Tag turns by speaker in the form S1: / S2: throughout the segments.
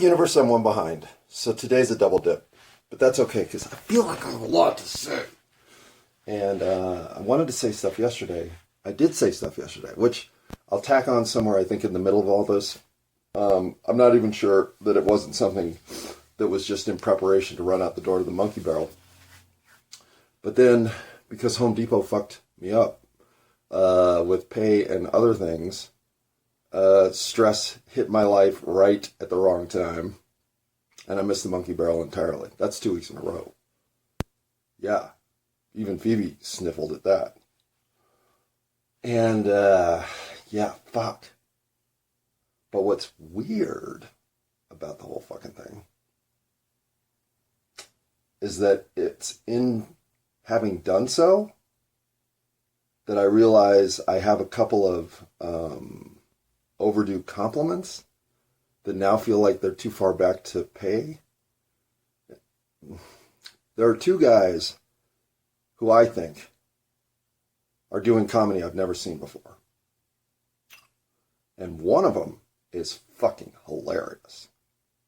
S1: Universe, I'm one behind. So today's a double dip. But that's okay, because I feel like I have a lot to say. And I wanted to say stuff yesterday. I did say stuff yesterday, which I'll tack on somewhere, I think, in the middle of all this. I'm not even sure that it wasn't something that was just in preparation to run out the door to the monkey barrel. But then, because Home Depot fucked me up with pay and other things, stress hit my life right at the wrong time, and I missed the monkey barrel entirely. That's 2 weeks in a row. Yeah, even Phoebe sniffled at that. And, yeah, fuck. But what's weird about the whole fucking thing is that it's in having done so that I realize I have a couple of overdue compliments that now feel like they're too far back to pay. There are two guys who I think are doing comedy I've never seen before. And one of them is fucking hilarious.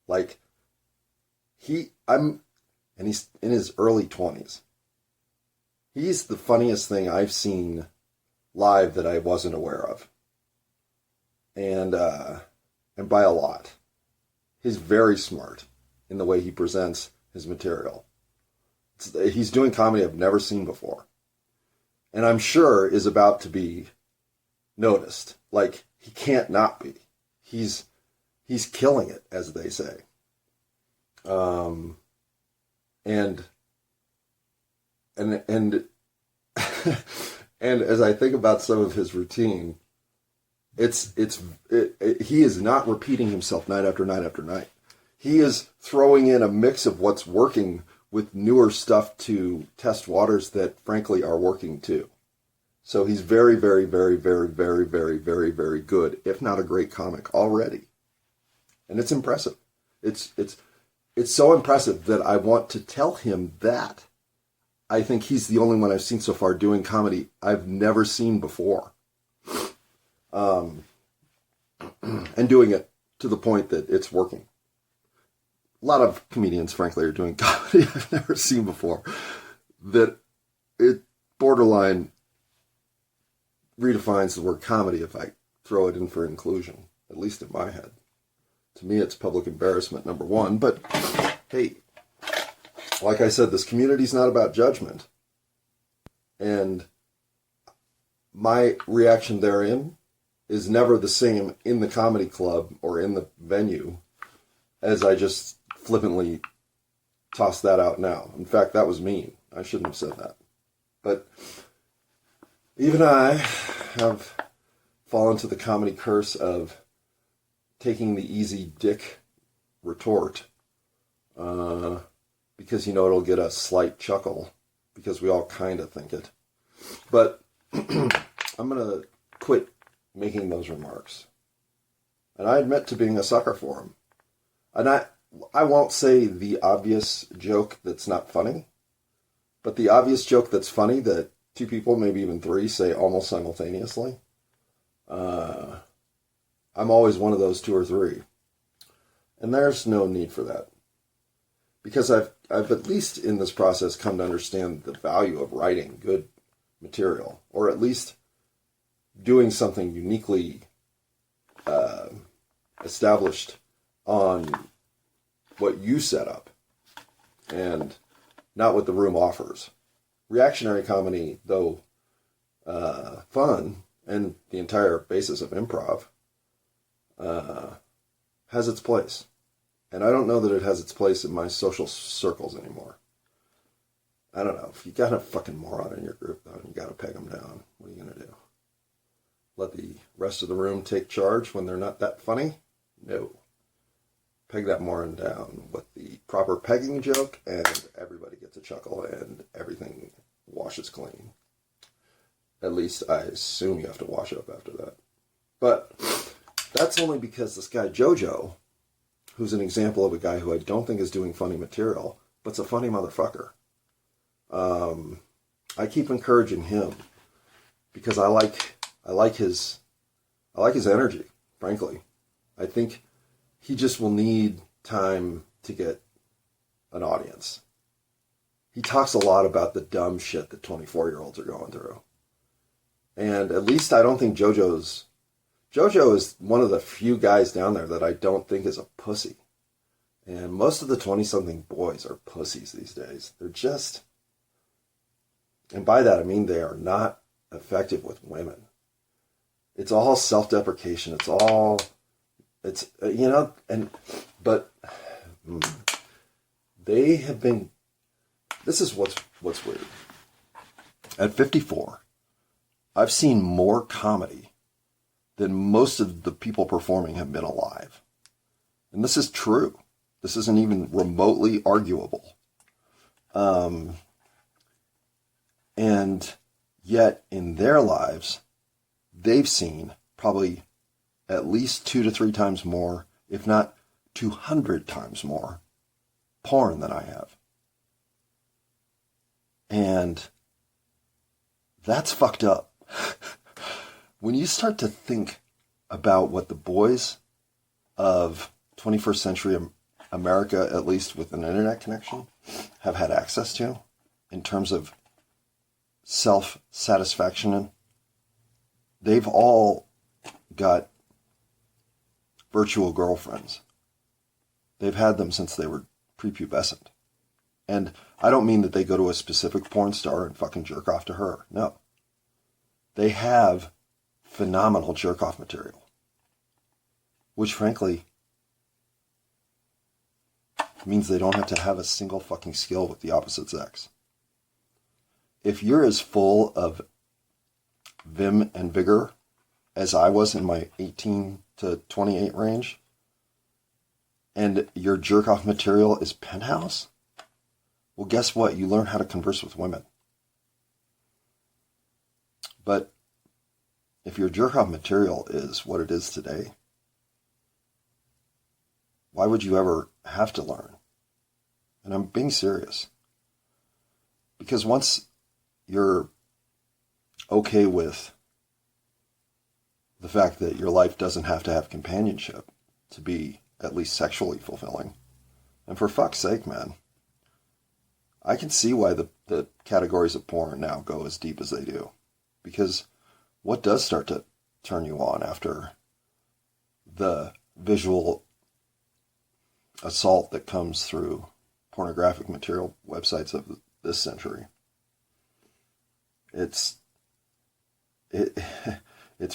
S1: Like, he's in his early 20s. He's the funniest thing I've seen live that I wasn't aware of. And by a lot. He's very smart in the way he presents his material. He's doing comedy I've never seen before. And I'm sure is about to be noticed. Like, he can't not be. He's killing it, as they say. And and as I think about some of his routine, he is not repeating himself night after night after night. He is throwing in a mix of what's working with newer stuff to test waters that frankly are working too. So he's very, very, very, very, very, very, very, very good, if not a great comic already. And it's impressive. It's so impressive that I want to tell him that. I think he's the only one I've seen so far doing comedy I've never seen before. And doing it to the point that it's working. A lot of comedians, frankly, are doing comedy I've never seen before. That it borderline redefines the word comedy if I throw it in for inclusion, at least in my head. To me, it's public embarrassment, number one. But, hey, like I said, this community's not about judgment. And my reaction therein is never the same in the comedy club or in the venue as I just flippantly tossed that out now. In fact, that was mean. I shouldn't have said that. But even I have fallen to the comedy curse of taking the easy dick retort because, it'll get a slight chuckle because we all kind of think it. But I'm going to quit making those remarks. And I admit to being a sucker for them. And I won't say the obvious joke that's not funny, but the obvious joke that's funny that two people, maybe even three, say almost simultaneously. I'm always one of those two or three. And there's no need for that. Because I've at least in this process come to understand the value of writing good material, or at least doing something uniquely established on what you set up and not what the room offers. Reactionary comedy, though fun, and the entire basis of improv, has its place. And I don't know that it has its place in my social circles anymore. I don't know. If you got a fucking moron in your group, though, and you got to peg them down, what are you going to do? Let the rest of the room take charge when they're not that funny? No. Peg that moron down with the proper pegging joke, and everybody gets a chuckle, and everything washes clean. At least I assume you have to wash up after that. But that's only because this guy Jojo, who's an example of a guy who I don't think is doing funny material, but's a funny motherfucker. I keep encouraging him because I like his energy, frankly. I think he just will need time to get an audience. He talks a lot about the dumb shit that 24-year-olds are going through. And at least I don't think JoJo is one of the few guys down there that I don't think is a pussy. And most of the 20-something boys are pussies these days. They're just, and by that I mean they are not effective with women. It's all self-deprecation. It's but they have been, this is what's weird. At 54, I've seen more comedy than most of the people performing have been alive. And this is true. This isn't even remotely arguable. And yet in their lives, they've seen probably at least 2 to 3 times more, if not 200 times more, porn than I have. And that's fucked up. When you start to think about what the boys of 21st century America, at least with an internet connection, have had access to in terms of self-satisfaction, they've all got virtual girlfriends. They've had them since they were prepubescent. And I don't mean that they go to a specific porn star and fucking jerk off to her. No. They have phenomenal jerk-off material. Which, frankly, means they don't have to have a single fucking skill with the opposite sex. If you're as full of vim and vigor as I was in my 18 to 28 range, and your jerk-off material is Penthouse, well, guess what? You learn how to converse with women. But if your jerk-off material is what it is today, why would you ever have to learn? And I'm being serious. Because once you're okay with the fact that your life doesn't have to have companionship to be at least sexually fulfilling, and for fuck's sake, man, I can see why the categories of porn now go as deep as they do. Because what does start to turn you on after the visual assault that comes through pornographic material websites of this century? It's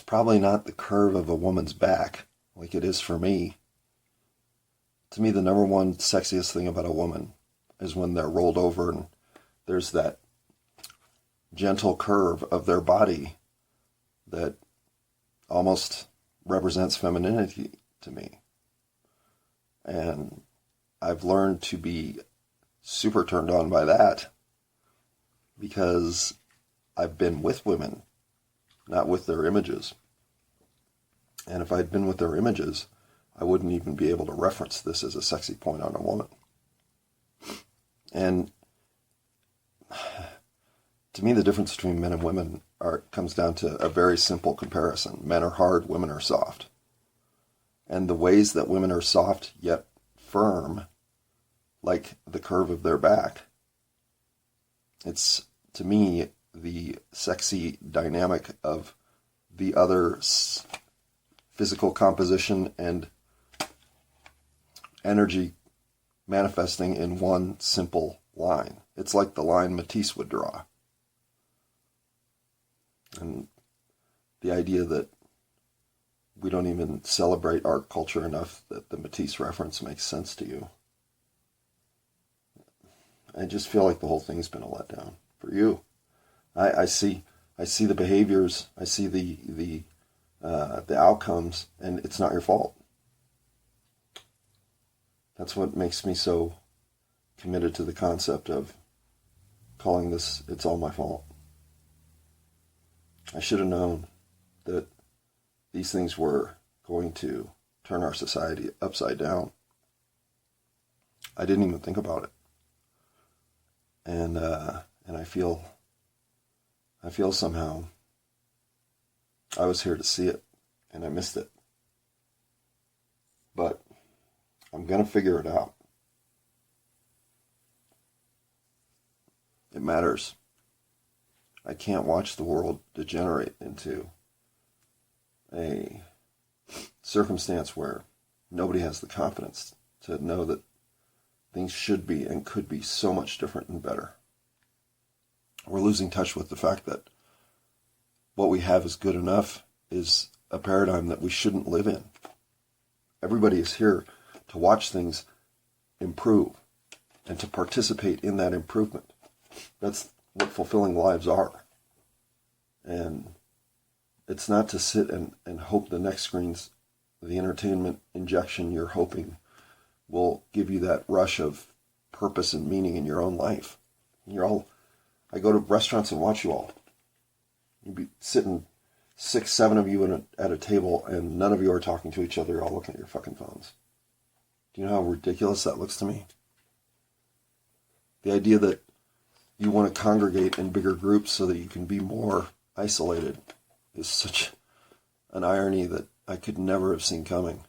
S1: probably not the curve of a woman's back like it is for me. To me, the number one sexiest thing about a woman is when they're rolled over and there's that gentle curve of their body that almost represents femininity to me. And I've learned to be super turned on by that because I've been with women, not with their images. And if I'd been with their images, I wouldn't even be able to reference this as a sexy point on a woman. And to me, the difference between men and women comes down to a very simple comparison. Men are hard, women are soft. And the ways that women are soft yet firm, like the curve of their back, it's, to me, the sexy dynamic of the other physical composition and energy manifesting in one simple line. It's like the line Matisse would draw. And the idea that we don't even celebrate art culture enough that the Matisse reference makes sense to you. I just feel like the whole thing's been a letdown for you. I see the behaviors, I see the outcomes, and it's not your fault. That's what makes me so committed to the concept of calling this "It's All My Fault." I should have known that these things were going to turn our society upside down. I didn't even think about it. And I feel somehow I was here to see it, and I missed it. But I'm I'm going to figure it out. It matters. I can't watch the world degenerate into a circumstance where nobody has the confidence to know that things should be and could be so much different and better. We're losing touch with the fact that what we have is good enough is a paradigm that we shouldn't live in. Everybody is here to watch things improve and to participate in that improvement. That's what fulfilling lives are. And it's not to sit and hope the next screen's the entertainment injection you're hoping will give you that rush of purpose and meaning in your own life. I go to restaurants and watch you all. You'd be sitting 6, 7 of you at a table and none of you are talking to each other. You're all looking at your fucking phones. Do you know how ridiculous that looks to me? The idea that you want to congregate in bigger groups so that you can be more isolated is such an irony that I could never have seen coming.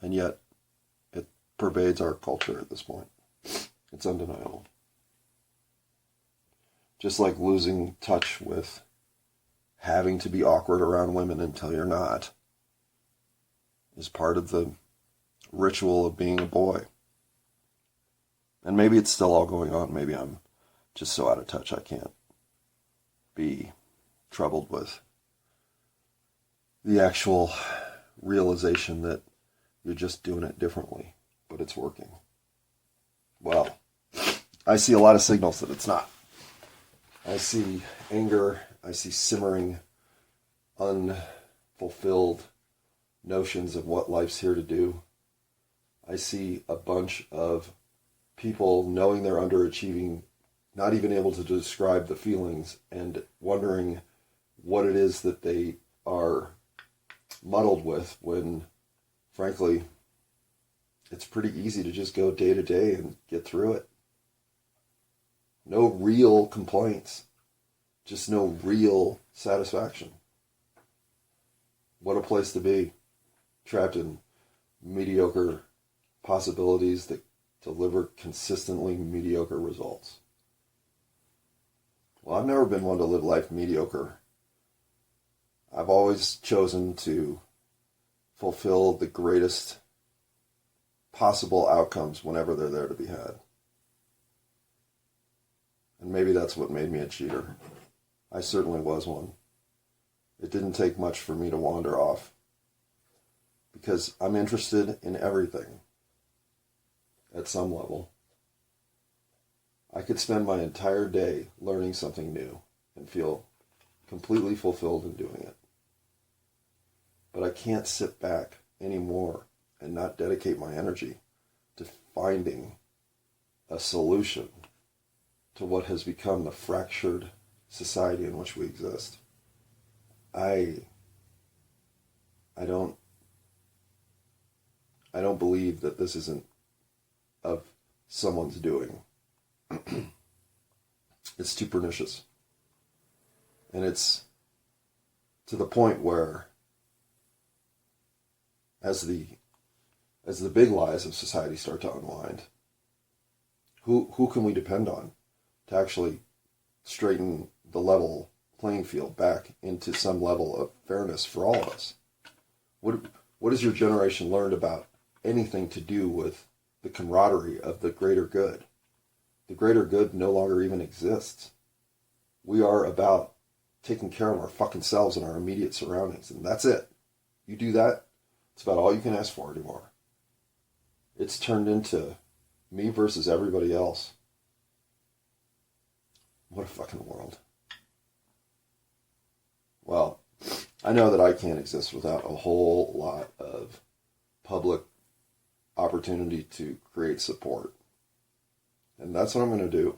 S1: And yet, it pervades our culture at this point. It's undeniable. Just like losing touch with having to be awkward around women until you're not is part of the ritual of being a boy. And maybe it's still all going on. Maybe I'm just so out of touch I can't be troubled with the actual realization that you're just doing it differently, but it's working. Well, I see a lot of signals that it's not. I see anger, I see simmering, unfulfilled notions of what life's here to do. I see a bunch of people knowing they're underachieving, not even able to describe the feelings, and wondering what it is that they are muddled with when, frankly, it's pretty easy to just go day to day and get through it. No real complaints, just no real satisfaction. What a place to be, trapped in mediocre possibilities that deliver consistently mediocre results. Well, I've never been one to live life mediocre. I've always chosen to fulfill the greatest possible outcomes whenever they're there to be had. And maybe that's what made me a cheater. I certainly was one. It didn't take much for me to wander off, because I'm interested in everything at some level. I could spend my entire day learning something new and feel completely fulfilled in doing it. But I can't sit back anymore and not dedicate my energy to finding a solution to what has become the fractured society in which we exist. I don't believe that this isn't of someone's doing. It's too pernicious. And it's to the point where as the big lies of society start to unwind, who can we depend on to actually straighten the level playing field back into some level of fairness for all of us? What has your generation learned about anything to do with the camaraderie of the greater good? The greater good no longer even exists. We are about taking care of our fucking selves and our immediate surroundings, and that's it. You do that, it's about all you can ask for anymore. It's turned into me versus everybody else. What a fucking world. Well, I know that I can't exist without a whole lot of public opportunity to create support. And that's what I'm going to do.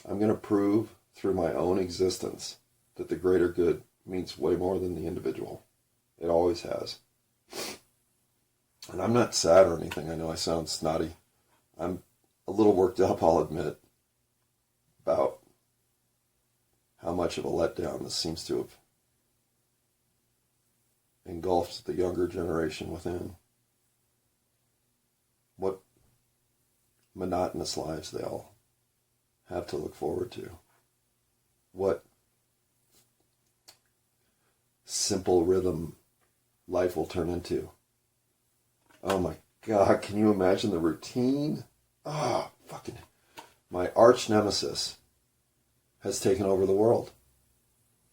S1: I'm going to prove through my own existence that the greater good means way more than the individual. It always has. And I'm not sad or anything. I know I sound snotty. I'm a little worked up, I'll admit, about how much of a letdown this seems to have engulfed the younger generation within. what monotonous lives they all have to look forward to. What simple rhythm life will turn into. Oh my God, can you imagine the routine? Ah, fucking, my arch nemesis has taken over the world.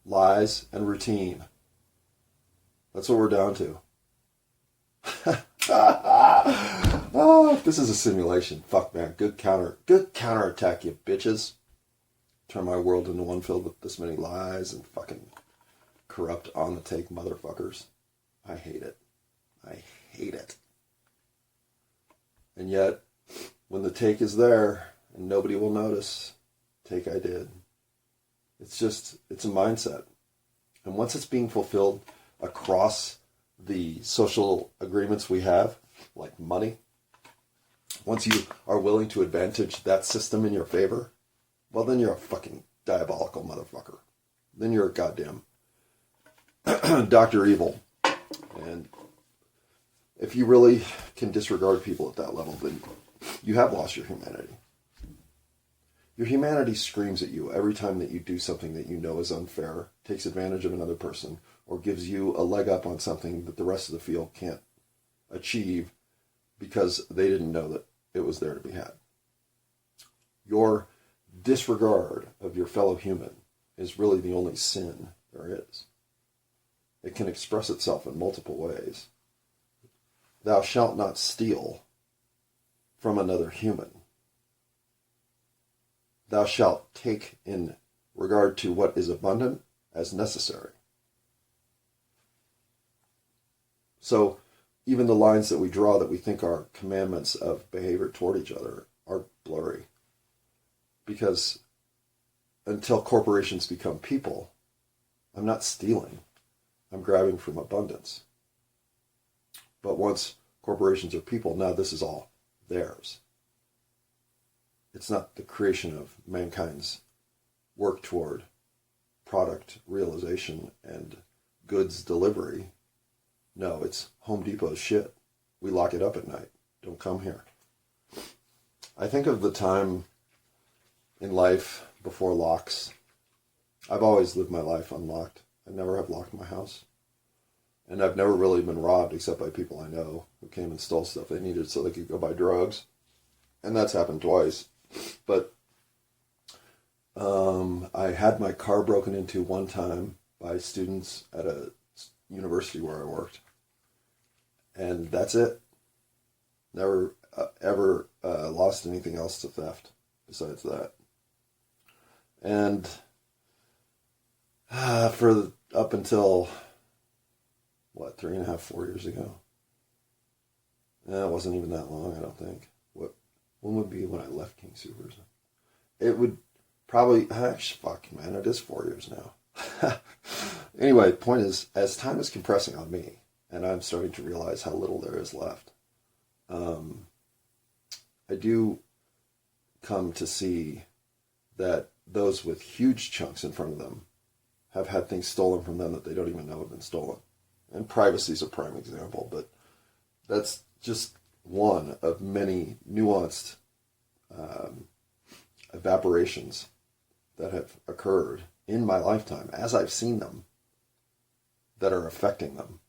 S1: Lies and routine. That's what we're down to. Oh, this is a simulation. Fuck, man. Good counterattack, you bitches. Turn my world into one filled with this many lies and fucking corrupt, on the take motherfuckers. I hate it. I hate it. And yet, when the take is there and nobody will notice, take I did. It's a mindset. And once it's being fulfilled across the social agreements we have, like money, once you are willing to advantage that system in your favor, well, then you're a fucking diabolical motherfucker. Then you're a goddamn Dr. Evil. And if you really can disregard people at that level, then you have lost your humanity. Your humanity screams at you every time that you do something that you know is unfair, takes advantage of another person, or gives you a leg up on something that the rest of the field can't achieve because they didn't know that it was there to be had. Your disregard of your fellow human is really the only sin there is. It can express itself in multiple ways. Thou shalt not steal from another human. Thou shalt take in regard to what is abundant as necessary. So even the lines that we draw that we think are commandments of behavior toward each other are blurry. Because until corporations become people, I'm not stealing. I'm grabbing from abundance. But once corporations are people, now this is all theirs. It's not the creation of mankind's work toward product realization and goods delivery. No, it's Home Depot's shit. We lock it up at night. Don't come here. I think of the time in life before locks. I've always lived my life unlocked. I never have locked my house. And I've never really been robbed except by people I know who came and stole stuff they needed so they could go buy drugs. And that's happened twice. But I had my car broken into one time by students at a university where I worked. And that's it. Never ever lost anything else to theft besides that. And up until, 3.5, 4 years ago? It wasn't even that long, I don't think. When would be when I left King Soopers? It would probably, it is 4 years now. Anyway, the point is, as time is compressing on me, and I'm starting to realize how little there is left, I do come to see that those with huge chunks in front of them have had things stolen from them that they don't even know have been stolen. And privacy is a prime example, but that's just one of many nuanced evaporations that have occurred in my lifetime, as I've seen them, that are affecting them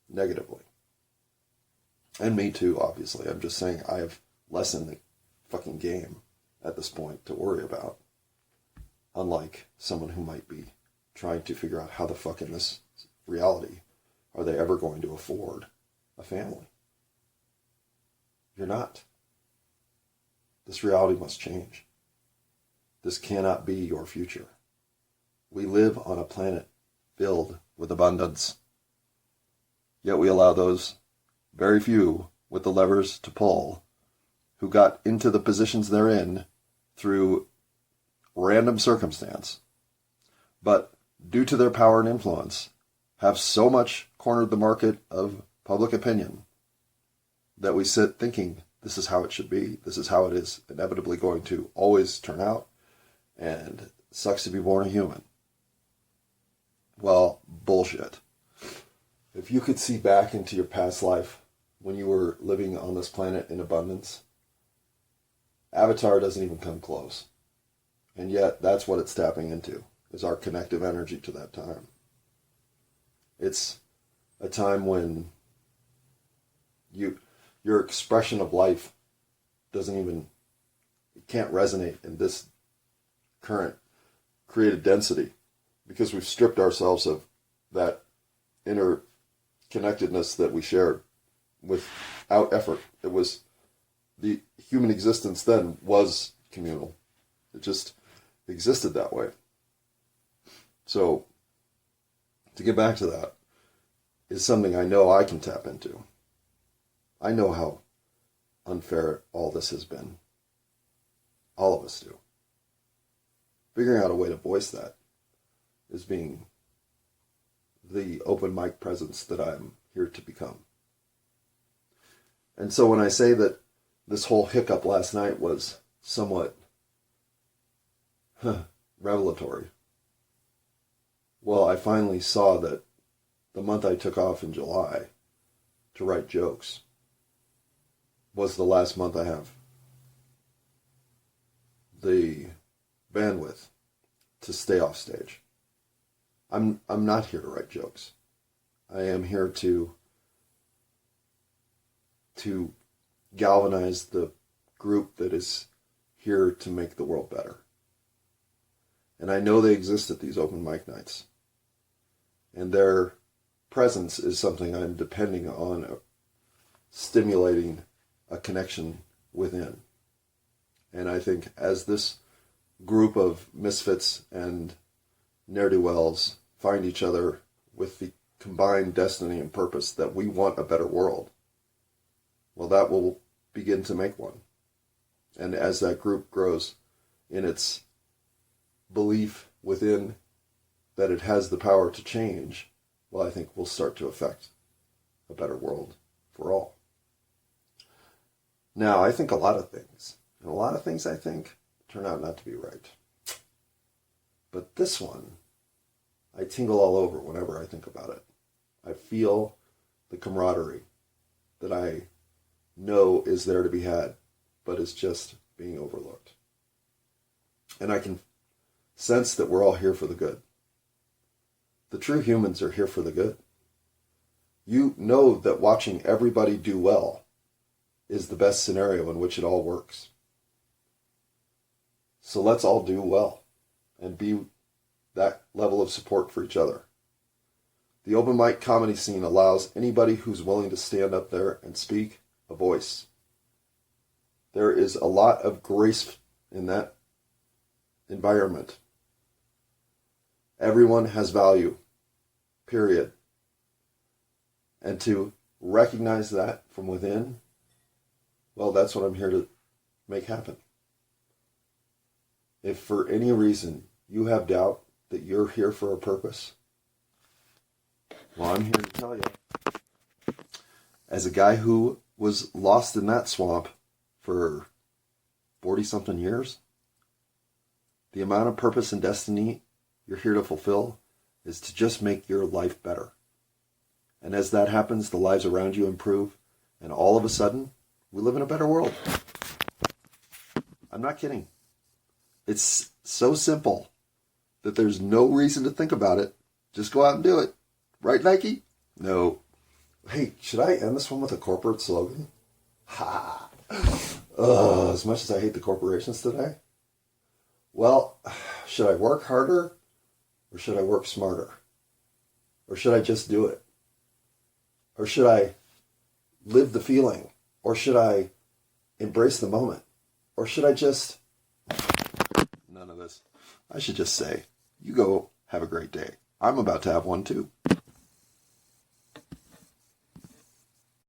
S1: negatively. And me too, obviously. I'm just saying I have less in the fucking game at this point to worry about. Unlike someone who might be trying to figure out how the fuck in this reality are they ever going to afford a family. You're not. This reality must change. This cannot be your future. We live on a planet filled with abundance. Yet we allow those very few with the levers to pull who got into the positions they're in through random circumstance, but due to their power and influence, have so much cornered the market of public opinion that we sit thinking this is how it should be, this is how it is inevitably going to always turn out, and sucks to be born a human. Well, bullshit. If you could see back into your past life when you were living on this planet in abundance, Avatar doesn't even come close. And yet, that's what it's tapping into, is our connective energy to that time. It's a time when your expression of life it can't resonate in this current created density, because we've stripped ourselves of that inner connectedness that we shared without effort. It was the human existence then was communal. It just existed that way. So to get back to that is something I know I can tap into. I know how unfair all this has been. All of us do. Figuring out a way to voice that is being the open mic presence that I'm here to become. And so when I say that this whole hiccup last night was somewhat revelatory, well, I finally saw that the month I took off in July to write jokes was the last month I have the bandwidth to stay off stage. I'm not here to write jokes. I am here to galvanize the group that is here to make the world better. And I know they exist at these open mic nights. And their presence is something I'm depending on stimulating a connection within. And I think as this group of misfits and ne'er-do-wells find each other with the combined destiny and purpose that we want a better world, well, that will begin to make one. And as that group grows in its belief within that it has the power to change, well, I think we'll start to affect a better world for all. Now, I think a lot of things, and a lot of things I think turn out not to be right. But this one, I tingle all over whenever I think about it. I feel the camaraderie that I know is there to be had, but is just being overlooked. And I can sense that we're all here for the good. The true humans are here for the good. You know that watching everybody do well is the best scenario in which it all works. So let's all do well and be that level of support for each other. The open mic comedy scene allows anybody who's willing to stand up there and speak a voice. There is a lot of grace in that environment. Everyone has value, period. And to recognize that from within, well, that's what I'm here to make happen. If for any reason you have doubt that you're here for a purpose, well, I'm here to tell you, as a guy who was lost in that swamp for 40-something years, the amount of purpose and destiny you're here to fulfill is to just make your life better. And as that happens, the lives around you improve, and all of a sudden, we live in a better world. I'm not kidding. It's so simple that there's no reason to think about it. Just go out and do it. Right, Nike? No. Hey, should I end this one with a corporate slogan? Ha! As much as I hate the corporations today. Well, should I work harder or should I work smarter? Or should I just do it? Or should I live the feeling? Or should I embrace the moment? Or should I just... None of this. I should just say, you go have a great day. I'm about to have one too.